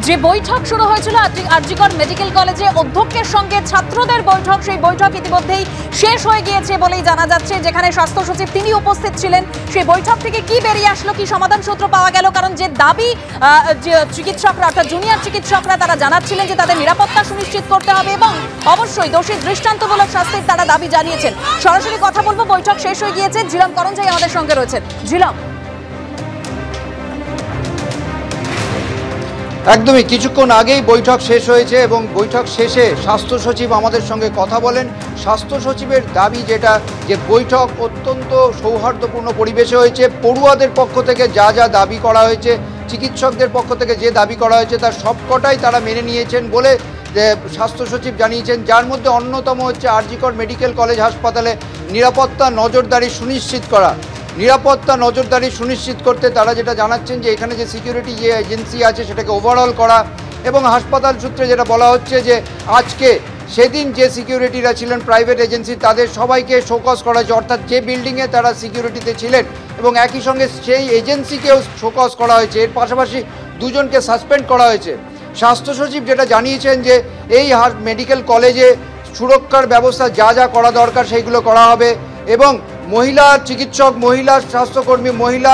যে বৈঠক শুরু হয়েছিল আরজিকর মেডিকেল কলেজে অধ্যক্ষের সঙ্গে ছাত্রদের বৈঠক, সেই বৈঠক ইতিমধ্যেই শেষ হয়ে গিয়েছে বলেই জানা যাচ্ছে। যেখানে স্বাস্থ্য সচিব তিনি উপস্থিত ছিলেন। সেই বৈঠক থেকে কি বেরিয়ে আসলো, কি সমাধান সূত্র পাওয়া গেল? কারণ যে দাবি চিকিৎসকরা অর্থাৎ জুনিয়র চিকিৎসকরা তারা জানাচ্ছিলেন যে তাদের নিরাপত্তা সুনিশ্চিত করতে হবে এবং অবশ্যই দোষী দৃষ্টান্তমূলক শাস্তির তারা দাবি জানিয়েছেন। সরাসরি কথা বলবো, বৈঠক শেষ হয়ে গিয়েছে। ঝিলম করঞ্জাই আমাদের সঙ্গে রয়েছেন। ঝিলম, একদমই কিছুক্ষণ আগেই বৈঠক শেষ হয়েছে এবং বৈঠক শেষে স্বাস্থ্য সচিব আমাদের সঙ্গে কথা বলেন। স্বাস্থ্য সচিবের দাবি যেটা, যে বৈঠক অত্যন্ত সৌহার্দ্যপূর্ণ পরিবেশে হয়েছে। পড়ুয়াদের পক্ষ থেকে যা যা দাবি করা হয়েছে, চিকিৎসকদের পক্ষ থেকে যে দাবি করা হয়েছে তার সবকটাই তারা মেনে নিয়েছেন বলে স্বাস্থ্য সচিব জানিয়েছেন। যার মধ্যে অন্যতম হচ্ছে আরজিকর মেডিকেল কলেজ হাসপাতালে নিরাপত্তা নজরদারি সুনিশ্চিত করা। নিরাপত্তা নজরদারি সুনিশ্চিত করতে তারা যেটা জানাচ্ছেন যে এখানে যে সিকিউরিটি যে এজেন্সি আছে সেটাকে ওভারঅল করা এবং হাসপাতাল সূত্রে যেটা বলা হচ্ছে যে আজকে সেদিন যে সিকিউরিটিরা ছিলেন প্রাইভেট এজেন্সি তাদের সবাইকে শোকজ করা হয়েছে, অর্থাৎ যে বিল্ডিংয়ে তারা সিকিউরিটিতে ছিলেন এবং একই সঙ্গে সেই এজেন্সিকেও শোকজ করা হয়েছে। এর পাশাপাশি দুজনকে সাসপেন্ড করা হয়েছে। স্বাস্থ্য সচিব যেটা জানিয়েছেন যে এই মেডিকেল কলেজে সুরক্ষার ব্যবস্থা যা যা করা দরকার সেইগুলো করা হবে এবং মহিলা চিকিৎসক, মহিলা স্বাস্থ্যকর্মী, মহিলা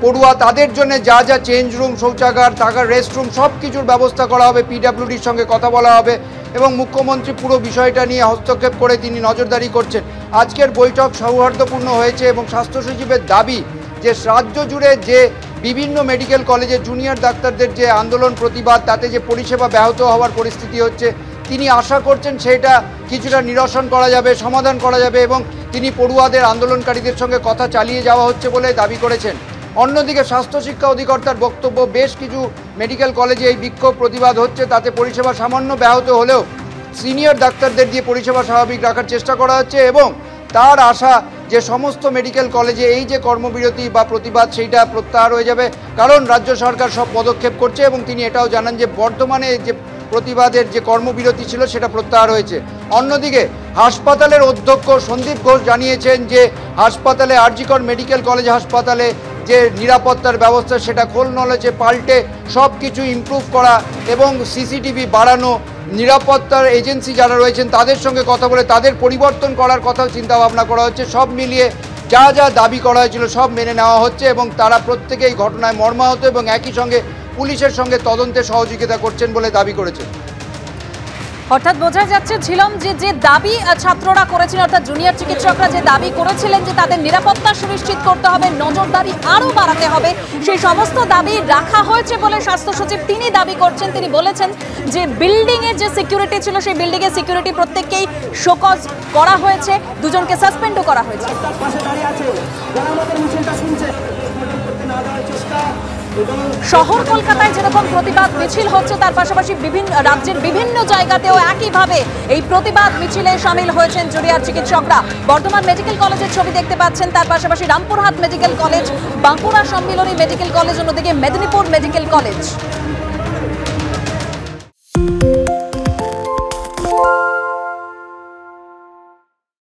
পড়ুয়া তাদের জন্য যা যা চেঞ্জ রুম, শৌচাগার, থাকার রেস্টরুম সব কিছুর ব্যবস্থা করা হবে। পিডব্লিউডির সঙ্গে কথা বলা হবে এবং মুখ্যমন্ত্রী পুরো বিষয়টা নিয়ে হস্তক্ষেপ করে তিনি নজরদারি করছেন। আজকের বৈঠক সৌহার্দ্যপূর্ণ হয়েছে এবং স্বাস্থ্য সচিবের দাবি যে রাজ্য জুড়ে যে বিভিন্ন মেডিকেল কলেজে জুনিয়র ডাক্তারদের যে আন্দোলন প্রতিবাদ, তাতে যে পরিষেবা ব্যাহত হওয়ার পরিস্থিতি হচ্ছে, তিনি আশা করছেন সেটা কিছুটা নিরসন করা যাবে, সমাধান করা যাবে এবং তিনি পড়ুয়াদের আন্দোলনকারীদের সঙ্গে কথা চালিয়ে যাওয়া হচ্ছে বলে দাবি করেছেন। অন্যদিকে স্বাস্থ্য শিক্ষা অধিকর্তার বক্তব্য, বেশ কিছু মেডিকেল কলেজে এই বিক্ষোভ প্রতিবাদ হচ্ছে, তাতে পরিষেবা সামান্য ব্যাহত হলেও সিনিয়র ডাক্তারদের দিয়ে পরিষেবা স্বাভাবিক রাখার চেষ্টা করা হচ্ছে এবং তার আশা যে সমস্ত মেডিকেল কলেজে এই যে কর্মবিরতি বা প্রতিবাদ সেইটা প্রত্যাহার হয়ে যাবে, কারণ রাজ্য সরকার সব পদক্ষেপ করছে এবং তিনি এটাও জানান যে বর্তমানে যে প্রতিবাদের যে কর্মবিরতি ছিল সেটা প্রত্যাহার হয়েছে। অন্যদিকে হাসপাতালের অধ্যক্ষ সন্দীপ ঘোষ জানিয়েছেন যে হাসপাতালে আরজিকর মেডিকেল কলেজ হাসপাতালে যে নিরাপত্তার ব্যবস্থা সেটা খোল নলেজে পাল্টে সব কিছু ইমপ্রুভ করা এবং সিসিটিভি বাড়ানো, নিরাপত্তার এজেন্সি যারা রয়েছেন তাদের সঙ্গে কথা বলে তাদের পরিবর্তন করার কথাও চিন্তাভাবনা করা হচ্ছে। সব মিলিয়ে যা যা দাবি করা হয়েছিল সব মেনে নেওয়া হচ্ছে এবং তারা প্রত্যেকেই ঘটনায় মর্মাহত এবং একই সঙ্গে পুলিশের সঙ্গে তদন্তে সহযোগিতা করছেন বলে দাবি করেছে। অর্থাৎ বোঝা যাচ্ছে ঝিলম যে দাবি ছাত্ররা করেছিলেন, অর্থাৎ জুনিয়র চিকিৎসকরা যে দাবি করেছিলেন যে তাদের নিরাপত্তা সুনিশ্চিত করতে হবে, নজরদারি আরও বাড়াতে হবে, সেই সমস্ত দাবি রাখা হয়েছে বলে স্বাস্থ্য সচিব তিনি দাবি করছেন। তিনি বলেছেন যে বিল্ডিংয়ের যে সিকিউরিটি ছিল সেই বিল্ডিংয়ের সিকিউরিটি প্রত্যেককেই শোকজ করা হয়েছে, দুজনকে সাসপেন্ডও করা হয়েছে। শহর কলকাতায় যেরকম প্রতিবাদ মিছিল হচ্ছে তার পাশাপাশি বিভিন্ন রাজ্যের বিভিন্ন জায়গাতেও একইভাবে এই প্রতিবাদ মিছিলে সামিল হয়েছেন জুনিয়র চিকিৎসকরা। বর্ধমান মেডিকেল কলেজের ছবি দেখতে পাচ্ছেন, তার পাশাপাশি রামপুরহাট মেডিকেল কলেজ, বাঁকুড়া সম্মিলনী মেডিকেল কলেজ, অন্যদিকে মেদিনীপুর মেডিকেল কলেজ।